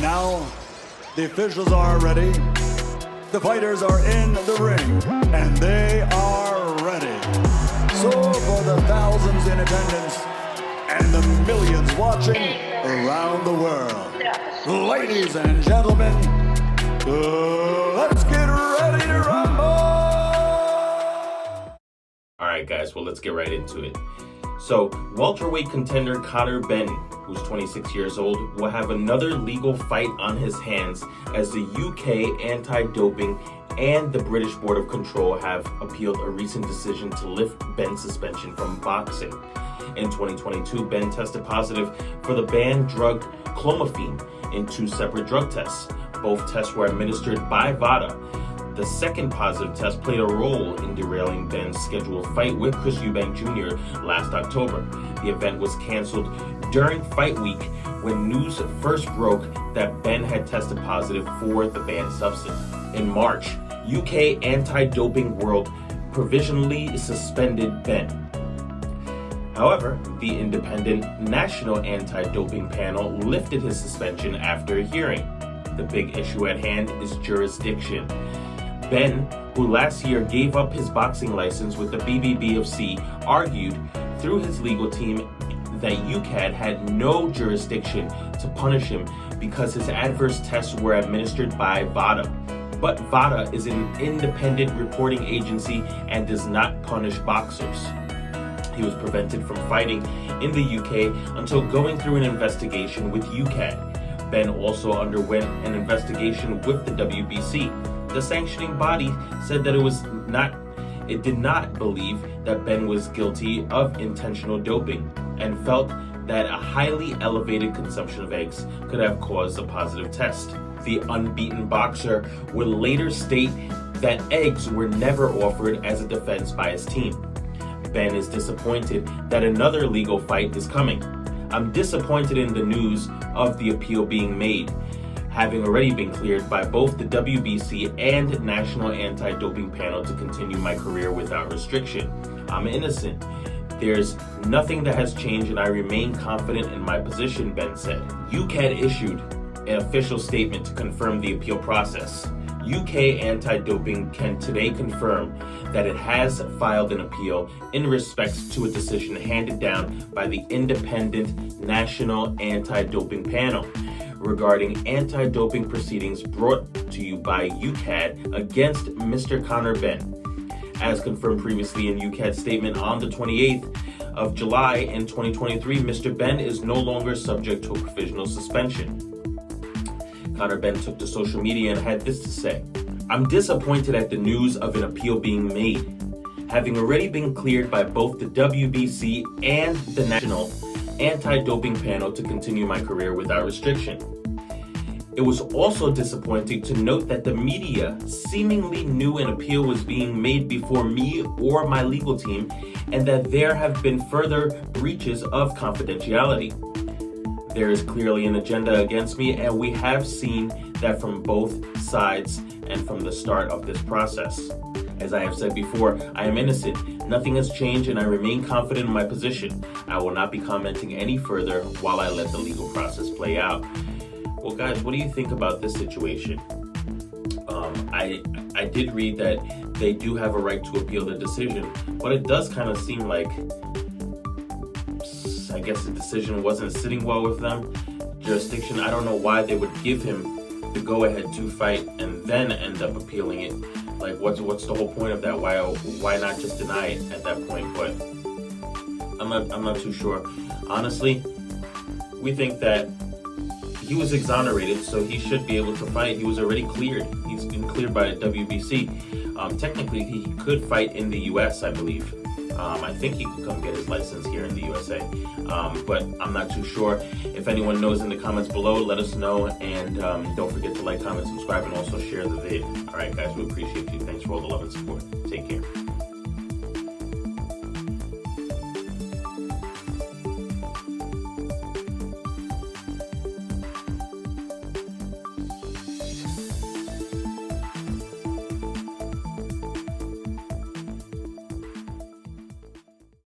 now, the officials are ready, the fighters are in the ring, and they are ready. So for the thousands in attendance and the millions watching around the world, ladies and gentlemen, let's get ready to rumble! Alright guys, well let's get right into it. So, welterweight contender Conor Benn, who's 26 years old, will have another legal fight on his hands as the UK anti-doping and the British Board of Control have appealed a recent decision to lift Benn's suspension from boxing. In 2022, Benn tested positive for the banned drug clomifene in 2 separate drug tests. Both tests were administered by VADA. The second positive test played a role in derailing Benn's scheduled fight with Chris Eubank Jr. last October. The event was canceled during fight week when news first broke that Benn had tested positive for the banned substance. In March, UK anti-doping world provisionally suspended Benn. However, the independent National Anti-Doping Panel lifted his suspension after a hearing. The big issue at hand is jurisdiction. Benn, who last year gave up his boxing license with the BBBFC, argued through his legal team that UKAD had no jurisdiction to punish him because his adverse tests were administered by VADA. But VADA is an independent reporting agency and does not punish boxers. He was prevented from fighting in the UK until going through an investigation with UKAD. Benn also underwent an investigation with the WBC. The sanctioning body said that it did not believe that Benn was guilty of intentional doping and felt that a highly elevated consumption of eggs could have caused a positive test. The unbeaten boxer would later state that eggs were never offered as a defense by his team. Benn is disappointed that another legal fight is coming. I'm disappointed in the news of the appeal being made, having already been cleared by both the WBC and National Anti-Doping Panel to continue my career without restriction. I'm innocent. There's nothing that has changed and I remain confident in my position, Benn said. UKAD issued an official statement to confirm the appeal process. UK Anti-Doping can today confirm that it has filed an appeal in respect to a decision handed down by the independent National Anti-Doping Panel regarding anti-doping proceedings brought to you by UKAD against Mr. Conor Benn. As confirmed previously in UKAD's statement on the 28th of July in 2023, Mr. Benn is no longer subject to a provisional suspension. Conor Benn took to social media and had this to say: "I'm disappointed at the news of an appeal being made, having already been cleared by both the WBC and the National Anti-Doping Panel to continue my career without restriction. It was also disappointing to note that the media seemingly knew an appeal was being made before me or my legal team, and that there have been further breaches of confidentiality. There is clearly an agenda against me, and we have seen that from both sides and from the start of this process. As I have said before, I am innocent. Nothing has changed and I remain confident in my position. I will not be commenting any further while I let the legal process play out." Well guys, what do you think about this situation? I did read that they do have a right to appeal the decision, but it does kind of seem like, I guess the decision wasn't sitting well with them. Jurisdiction, I don't know why they would give him the go-ahead to fight and then end up appealing it. Like, what's the whole point of that? Why not just deny it at that point? But I'm not too sure. Honestly, we think that he was exonerated, so he should be able to fight. He was already cleared. He's been cleared by the WBC. Technically, he could fight in the US, I believe. I think he could come get his license here in the USA, but I'm not too sure. If anyone knows in the comments below, let us know, and don't forget to like, comment, subscribe, and also share the vid. All right, guys, we appreciate you. Thanks for all the love and support. Take care.